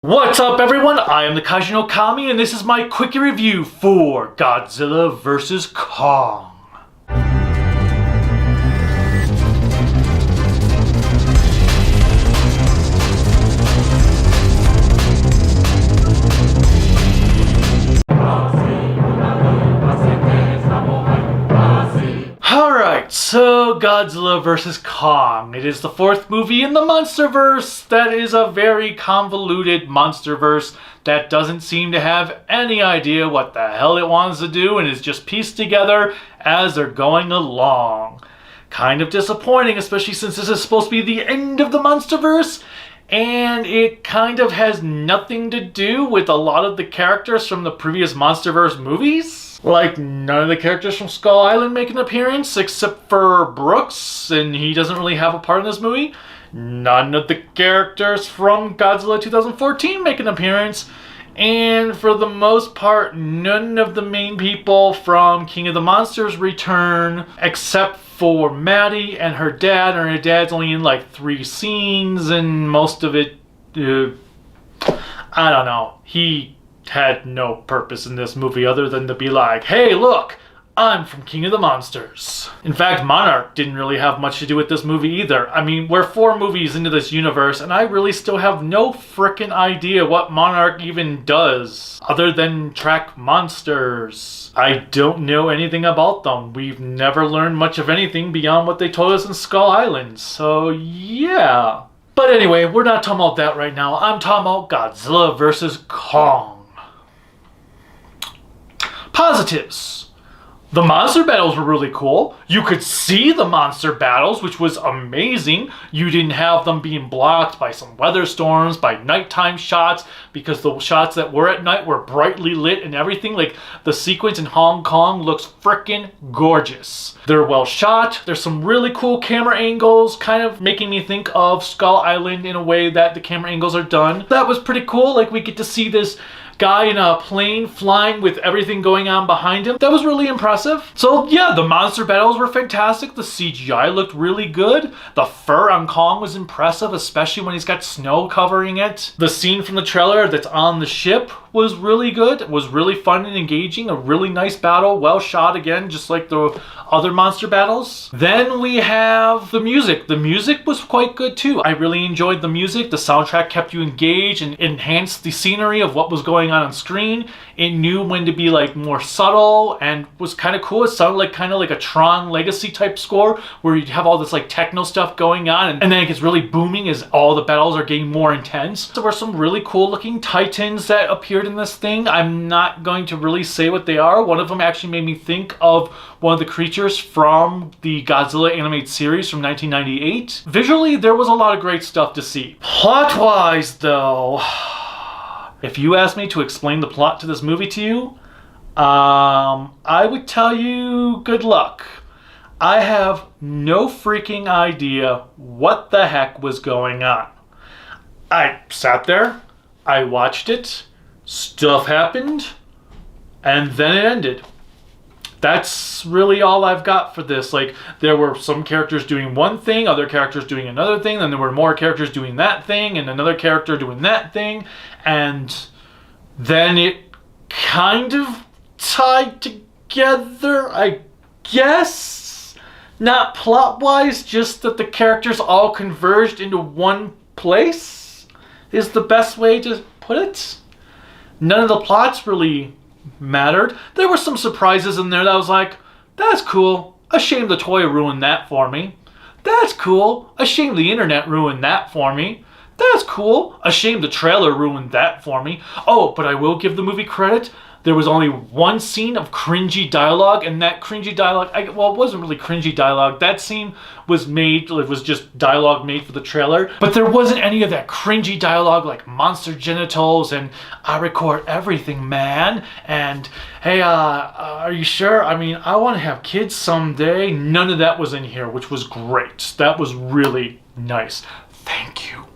What's up, everyone? I am the Kaiju no Kami, and this is my Quickie review for Godzilla vs. Kong. Alright, so Godzilla vs. Kong. It is the fourth movie in the Monsterverse that is a very convoluted Monsterverse that doesn't seem to have any idea what the hell it wants to do and is just pieced together as they're going along. Kind of disappointing, especially since this is supposed to be the end of the Monsterverse, and it kind of has nothing to do with a lot of the characters from the previous Monsterverse movies. Like, none of the characters from Skull Island make an appearance, except for Brooks, and he doesn't really have a part in this movie. None of the characters from Godzilla 2014 make an appearance. And for the most part, none of the main people from King of the Monsters return, except for Maddie and her dad. And her dad's only in like 3 scenes, and most of it, I don't know. He had no purpose in this movie other than to be like, hey, look, I'm from King of the Monsters. In fact, Monarch didn't really have much to do with this movie either. I mean, we're 4 movies into this universe, and I really still have no frickin' idea what Monarch even does, other than track monsters. I don't know anything about them. We've never learned much of anything beyond what they told us in Skull Island, so yeah. But anyway, we're not talking about that right now. I'm talking about Godzilla vs. Kong. Positives. The monster battles were really cool. You could see the monster battles, which was amazing. You didn't have them being blocked by some weather storms, by nighttime shots, because the shots that were at night were brightly lit and everything. Like, the sequence in Hong Kong looks frickin' gorgeous. They're well shot. There's some really cool camera angles, kind of making me think of Skull Island in a way that the camera angles are done. That was pretty cool. Like, we get to see this guy in a plane flying with everything going on behind him. That was really impressive. So yeah, the monster battles were fantastic. The CGI looked really good. The fur on Kong was impressive, especially when he's got snow covering it. The scene from the trailer that's on the ship was really good. It was really fun and engaging. A really nice battle, well shot again, just like the other monster battles. Then we have the music. The music was quite good too. I really enjoyed the music. The soundtrack kept you engaged and enhanced the scenery of what was going on screen. It knew when to be like more subtle and was kind of cool. It sounded like kind of like a Tron Legacy type score where you'd have all this like techno stuff going on, and then it gets really booming as all the battles are getting more intense. There were some really cool looking titans that appeared in this thing. I'm not going to really say what they are. One of them actually made me think of one of the creatures from the Godzilla animated series from 1998. Visually, there was a lot of great stuff to see. Plot-wise, though, if you asked me to explain the plot to this movie to you, I would tell you good luck. I have no freaking idea what the heck was going on. I sat there, I watched it, stuff happened, and then it ended. That's really all I've got for this. Like, there were some characters doing one thing, other characters doing another thing, then there were more characters doing that thing, and another character doing that thing, and then it kind of tied together, I guess? Not plot-wise, just that the characters all converged into one place, is the best way to put it. None of the plots really mattered. There were some surprises in there that I was like, that's cool. A shame the toy ruined that for me. That's cool. A shame the internet ruined that for me. That's cool. A shame the trailer ruined that for me. Oh, but I will give the movie credit. There was only one scene of cringy dialogue, and that cringy dialogue, well, it wasn't really cringy dialogue. That scene was made, it was just dialogue made for the trailer, but there wasn't any of that cringy dialogue like monster genitals and I record everything, man, and hey, are you sure? I mean, I want to have kids someday. None of that was in here, which was great. That was really nice. Thank you.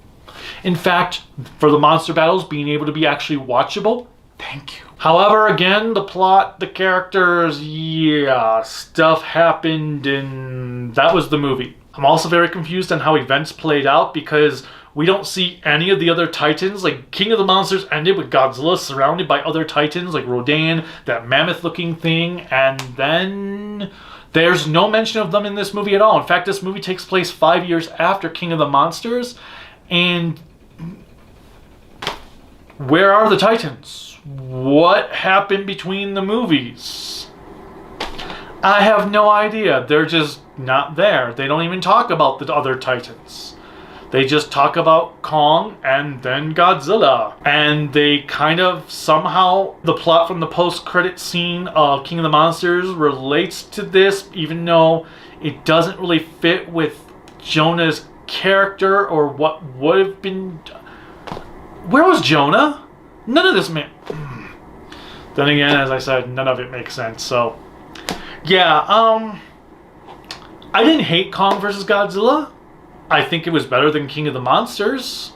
In fact, for the monster battles being able to be actually watchable, thank you. However, again, the plot, the characters, yeah, stuff happened, and that was the movie. I'm also very confused on how events played out, because We don't see any of the other Titans. Like, King of the Monsters ended with Godzilla surrounded by other Titans, like Rodan, that mammoth-looking thing, and then there's no mention of them in this movie at all. In fact, this movie takes place 5 years after King of the Monsters, and where are the Titans? What happened between the movies? I have no idea. They're just not there. They don't even talk about the other Titans. They just talk about Kong and then Godzilla. And they kind of somehow, the plot from the post-credit scene of King of the Monsters relates to this, even though it doesn't really fit with Jonah's character or what would have been. Where was Jonah? None of this Then again, as I said, none of it makes sense. So, yeah, I didn't hate Kong vs. Godzilla. I think it was better than King of the Monsters.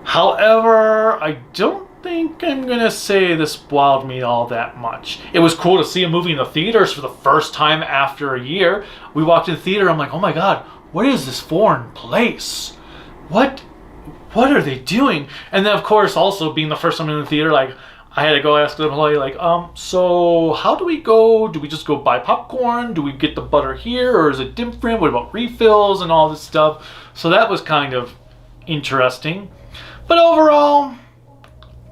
However, I don't think I'm gonna say this wowed me all that much. It was cool to see a movie in the theaters for the first time after a year. We walked in the theater, I'm like, oh my god, what is this foreign place? What are they doing? And then, of course, also being the first time in the theater, like, I had to go ask the employee, like, so how do we go? Do we just go buy popcorn? Do we get the butter here, or is it different? What about refills and all this stuff? So that was kind of interesting. But overall,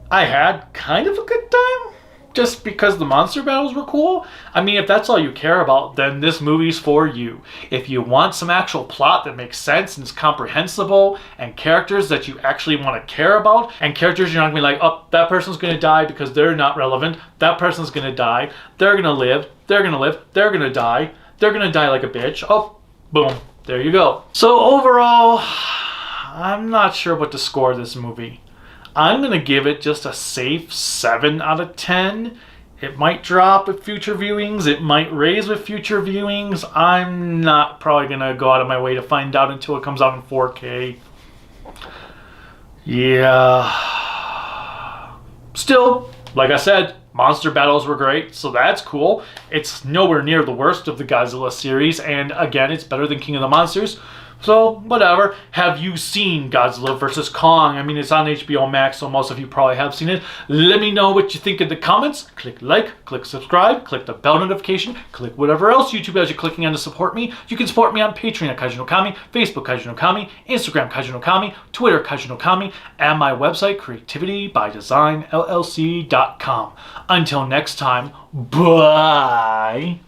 I had kind of a good time, just because the monster battles were cool. I mean, if that's all you care about, then this movie's for you. If you want some actual plot that makes sense and is comprehensible, and characters that you actually want to care about, and characters you're not going to be like, oh, that person's going to die because they're not relevant, that person's going to die, they're going to live, they're going to live, they're going to die, they're going to die like a bitch, oh, boom, there you go. So overall, I'm not sure what to score this movie. I'm going to give it just a safe 7 out of 10. It might drop with future viewings. It might raise with future viewings. I'm not probably going to go out of my way to find out until it comes out in 4K. Yeah. Still, like I said, monster battles were great, so that's cool. It's nowhere near the worst of the Godzilla series, and again, it's better than King of the Monsters. So, whatever. Have you seen Godzilla vs. Kong? I mean, it's on HBO Max, so most of you probably have seen it. Let me know what you think in the comments. Click like, click subscribe, click the bell notification, click whatever else YouTube has you clicking on to support me. You can support me on Patreon at Kaiju no Kami, Facebook Kaiju no Kami, Instagram Kaiju no Kami, Twitter Kaiju no Kami, and my website creativitybydesignllc.com. Until next time, bye!